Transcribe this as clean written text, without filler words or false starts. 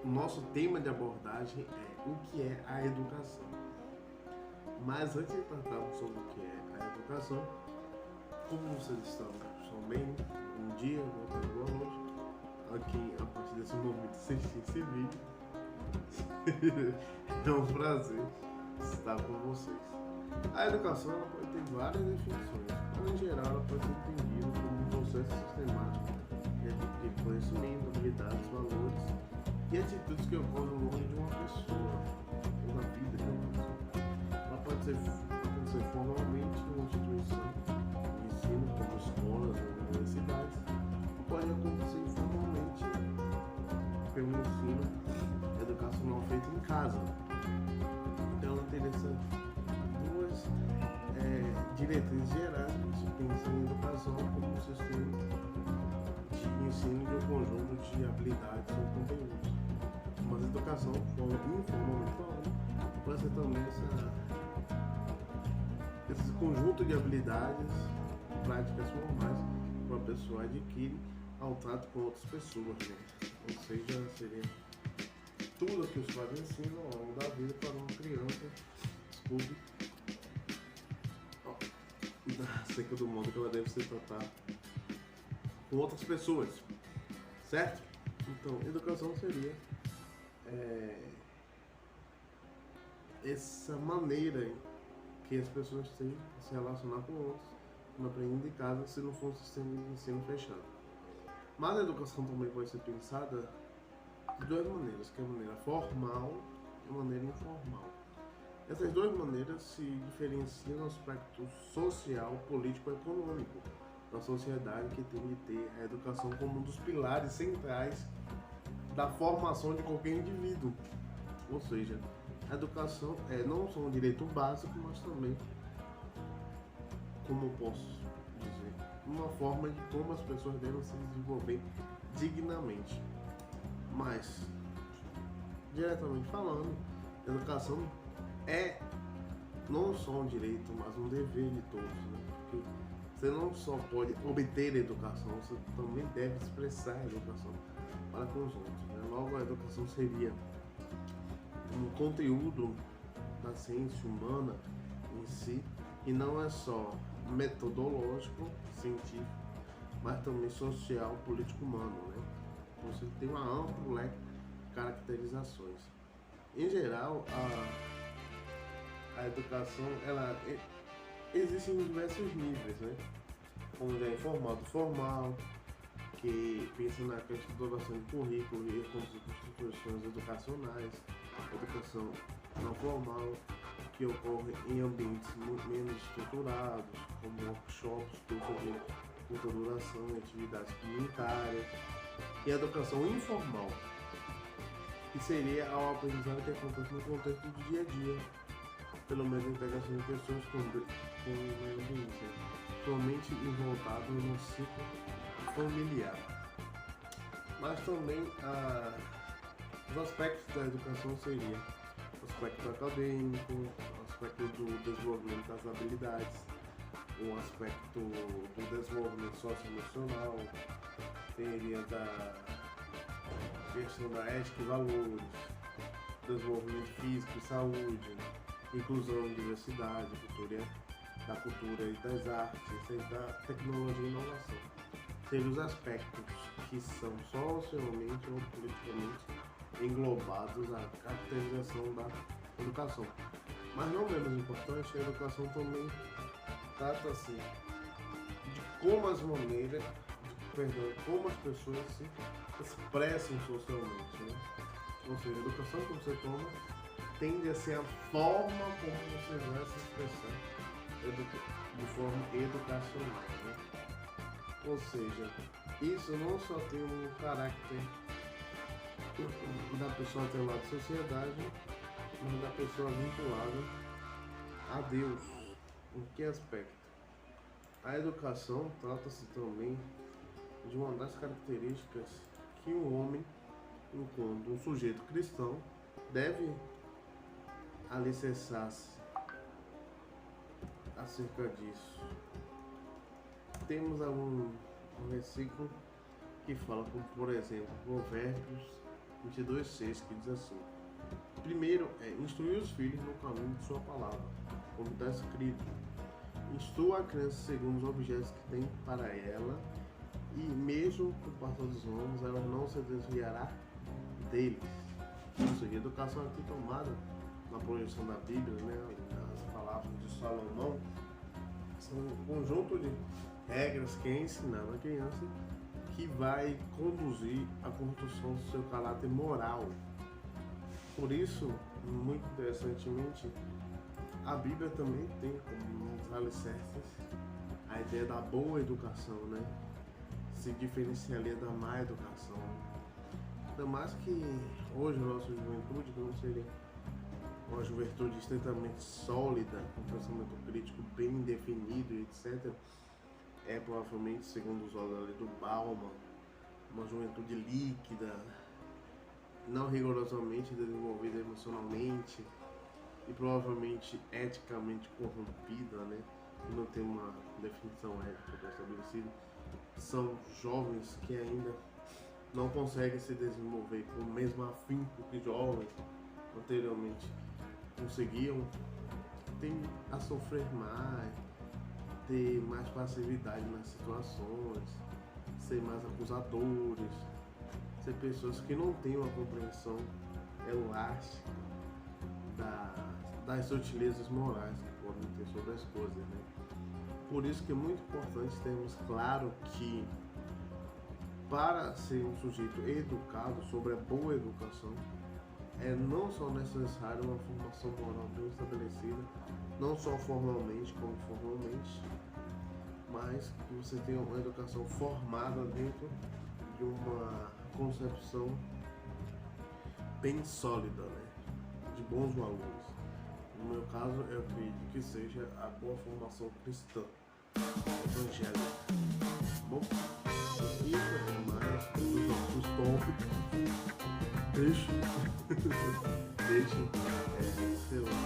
o nosso tema de abordagem é o que é a educação. Mas antes de tratarmos sobre o que é a educação, como vocês estão? Estão bem? Bom dia, boa tarde, boa noite. Aqui, a partir desse momento, assistir esse vídeo. É um prazer estar com vocês. A educação ela pode ter várias definições, mas em geral ela pode ser entendida como um processo sistemático de adquirir conhecimento, habilidades, valores e atitudes que ocorrem ao longo de uma pessoa ou na vida de uma pessoa. Ela pode acontecer formalmente em uma instituição de ensino, como escolas ou universidades, ou pode acontecer informalmente pelo ensino educacional feito em casa. Então, teria essas duas diretrizes gerais que se pensa em educação como um sistema de ensino de um conjunto de habilidades ou conteúdos. Mas a educação, informalmente falando, pode ser também esse conjunto de habilidades, práticas formais que uma pessoa adquire ao trato com outras pessoas, né? Ou seja, seria tudo que os pais ensinam ao longo da vida para uma criança, desculpe, acerca do modo que ela deve se tratar com outras pessoas, certo? Então, educação seria essa maneira que as pessoas têm de se relacionar com outros, não aprendendo de casa se não for um sistema de ensino fechado. Mas a educação também pode ser pensada de duas maneiras, que é a maneira formal e a maneira informal. Essas duas maneiras se diferenciam no aspecto social, político e econômico da sociedade, que tem de ter a educação como um dos pilares centrais da formação de qualquer indivíduo. Ou seja, a educação é não só um direito básico, mas também, como posso dizer, uma forma de como as pessoas devem se desenvolver dignamente. Mas, diretamente falando, a educação é não só um direito, mas um dever de todos, né? Porque você não só pode obter a educação, você também deve expressar a educação para com os outros, né? Logo, a educação seria um conteúdo da ciência humana em si, e não é só metodológico, científico, mas também social, político, humano, né? Você tem uma ampla leque de caracterizações. Em geral, a educação ela existe em diversos níveis, né? Como já é informado formal, que pensa na estruturação de currículo e constituições educacionais, educação não formal, que ocorre em ambientes muito menos estruturados, como workshops, cursos de curta duração e atividades comunitárias, e a educação informal, que seria ao aprendizado que acontece no contexto do dia a dia, pelo menos a integração de pessoas com o meio ambiente, somente voltado no ciclo familiar. Mas também os aspectos da educação seriam o aspecto acadêmico, o aspecto do desenvolvimento das habilidades, o aspecto do desenvolvimento socioemocional, teria da questão da ética e valores, desenvolvimento físico e saúde, inclusão e diversidade, da cultura e das artes, da tecnologia e inovação. Seriam os aspectos que são socialmente ou politicamente englobados à caracterização da educação. Mas não menos importante, a educação também trata-se de como como as pessoas se expressam socialmente, né? Ou seja, a educação que você toma tende a ser a forma como você vai se expressar de forma educacional, né? Ou seja, isso não só tem um caráter da pessoa atrelada à sociedade, mas da pessoa vinculada a Deus. Em que aspecto? A educação trata-se também de uma das características que o homem, enquanto um sujeito cristão, deve alicerçar-se acerca disso. Temos um versículo que fala, como por exemplo, Provérbios 22:6, que diz assim: primeiro é instruir os filhos no caminho de sua palavra, como está escrito. Instrua a criança segundo os objetos que tem para ela, e mesmo com o passar dos anos, ela não se desviará deles. Ou seja, a educação aqui tomada na projeção da Bíblia, né, as palavras de Salomão, são um conjunto de regras que é ensinado à criança que vai conduzir à construção do seu caráter moral. Por isso, muito interessantemente, a Bíblia também tem como um dos alicerces a ideia da boa educação, né? Se diferenciaria da má educação. Ainda mais que hoje a nossa juventude, que não seria uma juventude estritamente sólida, com pensamento crítico bem definido, etc., é provavelmente, segundo os olhos ali do Bauman, uma juventude líquida, não rigorosamente desenvolvida emocionalmente e provavelmente eticamente corrompida, né? Que não tem uma definição ética estabelecida. São jovens que ainda não conseguem se desenvolver com o mesmo afinco que jovens anteriormente conseguiam, tem a sofrer mais, ter mais passividade nas situações, ser mais acusadores, ser pessoas que não têm uma compreensão elástica das sutilezas morais que podem ter sobre as coisas, né? Por isso que é muito importante termos claro que para ser um sujeito educado, sobre a boa educação, é não só necessário uma formação moral bem estabelecida, não só formalmente como informalmente, mas que você tenha uma educação formada dentro de uma concepção bem sólida, né? De bons valores. No meu caso, eu acredito que seja a boa formação cristã, evangélica. Bom, isso é mais dos nossos tópicos. Deixe, sei lá,